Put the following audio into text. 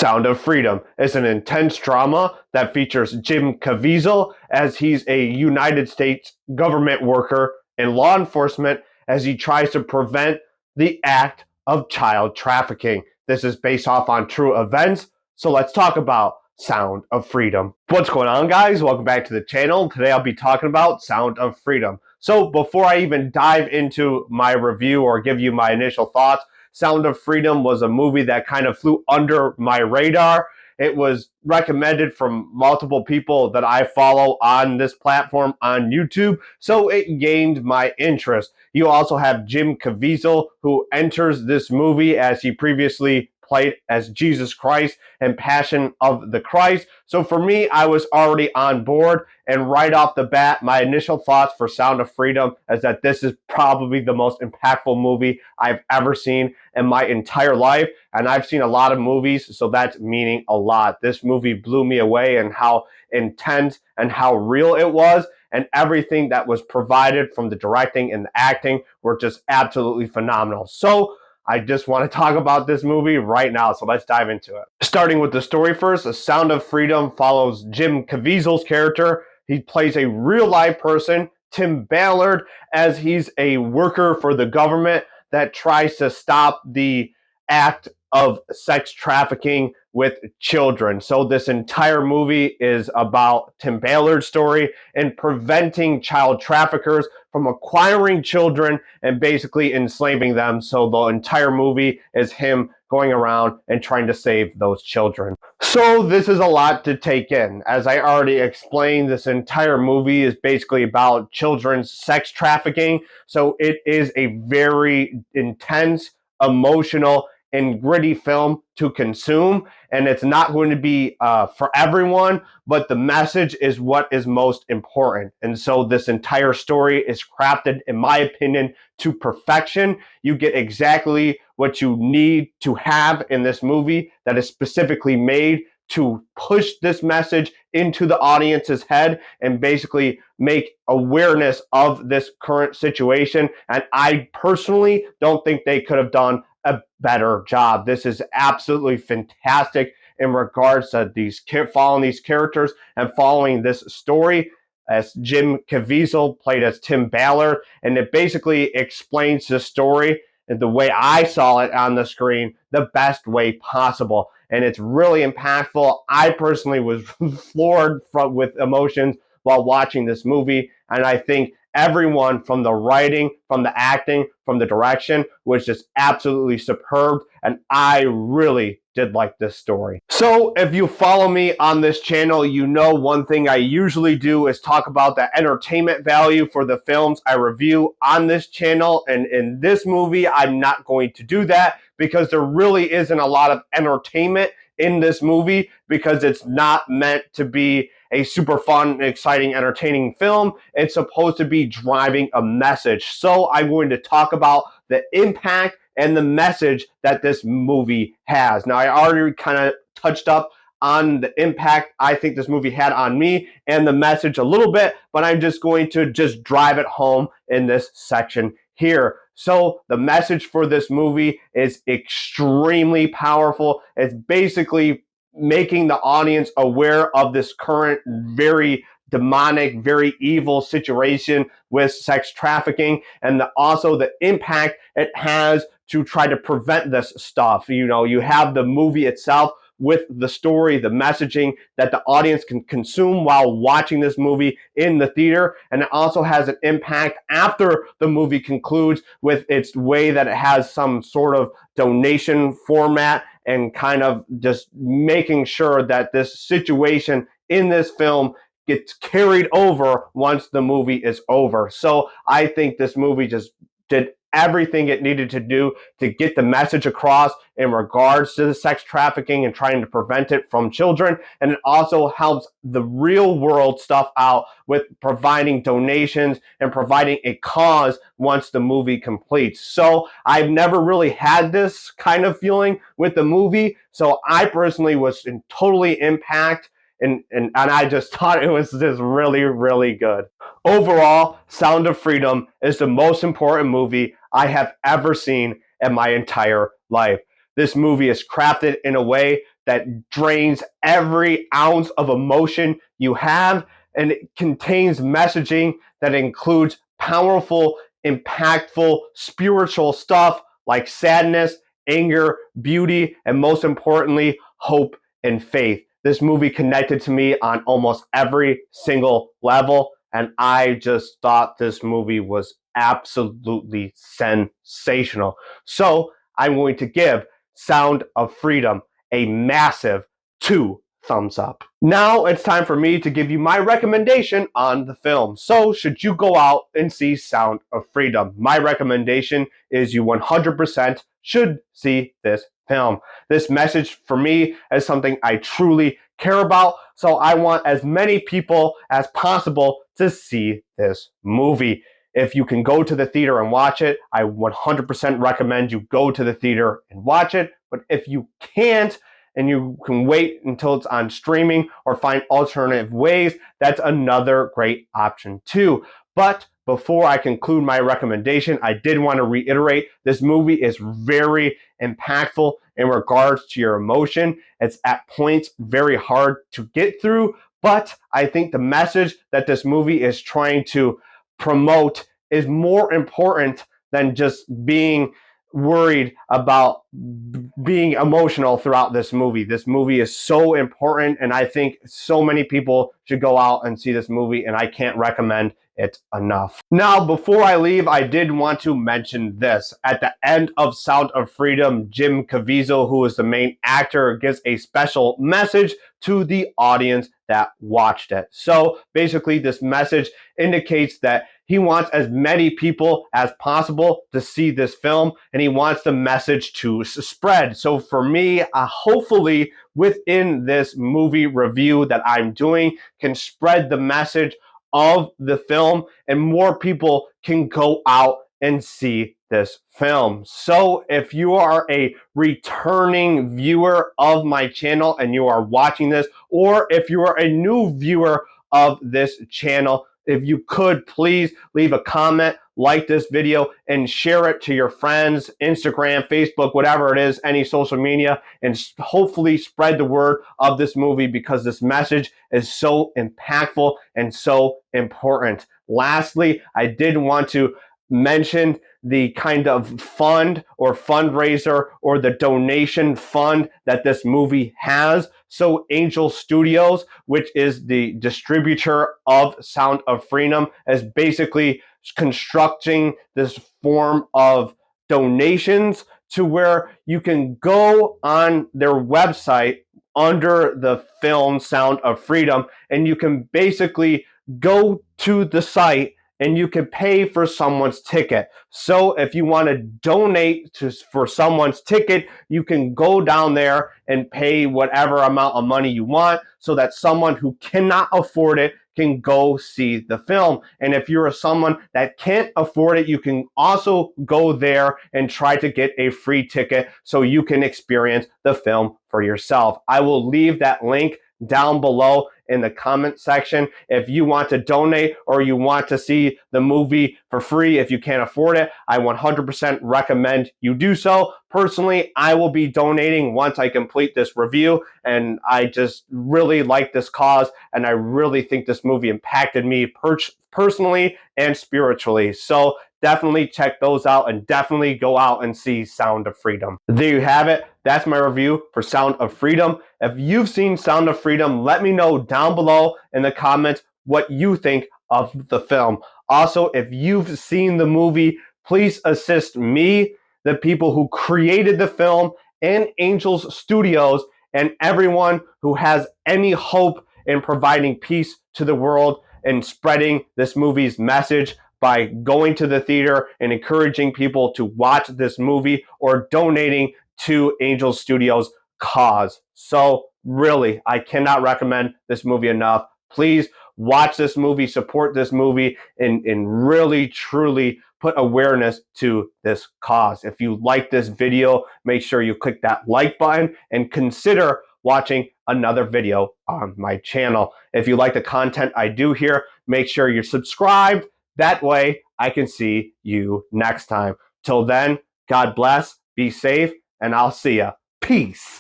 Sound of Freedom is an intense drama that features Jim Caviezel as he's a United States government worker in law enforcement as he tries to prevent the act of child trafficking. This is based off on true events, so let's talk about Sound of Freedom. What's going on, guys? Welcome back to the channel. Today I'll be talking about Sound of Freedom. So before I even dive into my review or give you my initial thoughts, Sound of Freedom was a movie that kind of flew under my radar. It was recommended from multiple people that I follow on this platform on YouTube, so it gained my interest. You also have Jim Caviezel, who enters this movie as he previously played as Jesus Christ in Passion of the Christ. So for me, I was already on board, and right off the bat, my initial thoughts for Sound of Freedom is that this is probably the most impactful movie I've ever seen in my entire life, and I've seen a lot of movies, so that's meaning a lot. This movie blew me away and how intense and how real it was, and everything that was provided from the directing and the acting were just absolutely phenomenal. So I just want to talk about this movie right now, so let's dive into it. Starting with the story first, A Sound of Freedom follows Jim Caviezel's character. He plays a real-life person, Tim Ballard, as he's a worker for the government that tries to stop the act of sex trafficking with children. So this entire movie is about Tim Ballard's story and preventing child traffickers from acquiring children and basically enslaving them. So the entire movie is him going around and trying to save those children. So this is a lot to take in. As I already explained, this entire movie is basically about children's sex trafficking. So it is a very intense, emotional, and gritty film to consume, and it's not going to be for everyone, but the message is what is most important. And so this entire story is crafted, in my opinion, to perfection. You get exactly what you need to have in this movie that is specifically made to push this message into the audience's head and basically make awareness of this current situation. And I personally don't think they could have done a better job. This is absolutely fantastic in regards to following these characters and following this story, as Jim Caviezel played as Tim Ballard, and it basically explains the story and the way I saw it on the screen the best way possible. And it's really impactful. I personally was floored with emotions while watching this movie, and I think everyone, from the writing, from the acting, from the direction, was just absolutely superb, and I really did like this story. So if you follow me on this channel, you know one thing I usually do is talk about the entertainment value for the films I review on this channel, and in this movie, I'm not going to do that because there really isn't a lot of entertainment in this movie, because it's not meant to be a super fun, exciting, entertaining film. It's supposed to be driving a message. So I'm going to talk about the impact and the message that this movie has. Now, I already kind of touched up on the impact I think this movie had on me and the message a little bit, but I'm just going to drive it home in this section here. So the message for this movie is extremely powerful. It's basically making the audience aware of this current very demonic, very evil situation with sex trafficking, and also the impact it has to try to prevent this stuff. You know, you have the movie itself with the story, the messaging that the audience can consume while watching this movie in the theater, and it also has an impact after the movie concludes with its way that it has some sort of donation format and kind of just making sure that this situation in this film gets carried over once the movie is over. So I think this movie just did everything it needed to do to get the message across in regards to the sex trafficking and trying to prevent it from children. And it also helps the real world stuff out with providing donations and providing a cause once the movie completes. So I've never really had this kind of feeling with the movie. So I personally was totally impacted. And I just thought it was just really, really good. Overall, Sound of Freedom is the most important movie I have ever seen in my entire life. This movie is crafted in a way that drains every ounce of emotion you have, and it contains messaging that includes powerful, impactful, spiritual stuff like sadness, anger, beauty, and most importantly, hope and faith. This movie connected to me on almost every single level, and I just thought this movie was absolutely sensational. So I'm going to give Sound of Freedom a massive 2 thumbs up. Now it's time for me to give you my recommendation on the film. So should you go out and see Sound of Freedom? My recommendation is you 100% should see this film. This message for me is something I truly care about, so I want as many people as possible to see this movie. If you can go to the theater and watch it, I 100% recommend you go to the theater and watch it. But if you can't, and you can wait until it's on streaming or find alternative ways, that's another great option too. But before I conclude my recommendation, I did want to reiterate this movie is very impactful in regards to your emotion. It's at points very hard to get through, but I think the message that this movie is trying to promote is more important than just being worried about being emotional throughout this movie. This movie is so important, and I think so many people should go out and see this movie, and I can't recommend it enough. Now, before I leave, I did want to mention this. At the end of Sound of Freedom, Jim Caviezel, who is the main actor, gives a special message to the audience that watched it. So basically, this message indicates that he wants as many people as possible to see this film, and he wants the message to spread. So for me, hopefully within this movie review that I'm doing can spread the message of the film, and more people can go out and see this film. So if you are a returning viewer of my channel and you are watching this, or if you are a new viewer of this channel, if you could please leave a comment, like this video, and share it to your friends, Instagram, Facebook, whatever it is, any social media, and hopefully spread the word of this movie because this message is so impactful and so important. Lastly, I did want to mention the kind of fund or fundraiser or the donation fund that this movie has. So Angel Studios, which is the distributor of Sound of Freedom, is basically constructing this form of donations to where you can go on their website under the film Sound of Freedom, and you can basically go to the site and you can pay for someone's ticket. So if you want to donate for someone's ticket, you can go down there and pay whatever amount of money you want so that someone who cannot afford it can go see the film. And if you're someone that can't afford it, you can also go there and try to get a free ticket so you can experience the film for yourself. I will leave that link down below in the comment section. If you want to donate or you want to see the movie for free if you can't afford it, I 100% recommend you do so. Personally, I will be donating once I complete this review, and I just really like this cause, and I really think this movie impacted me personally and spiritually. So definitely check those out, and definitely go out and see Sound of Freedom. There you have it. That's my review for Sound of Freedom. If you've seen Sound of Freedom, let me know down below in the comments what you think of the film. Also, if you've seen the movie, please assist me, the people who created the film, and Angels Studios, and everyone who has any hope in providing peace to the world and spreading this movie's message by going to the theater and encouraging people to watch this movie or donating to Angel Studios' cause. So really, I cannot recommend this movie enough. Please watch this movie, support this movie, and really, truly put awareness to this cause. If you like this video, make sure you click that like button and consider watching another video on my channel. If you like the content I do here, make sure you're subscribed. That way I can see you next time. Till then, God bless, be safe, and I'll see ya. Peace.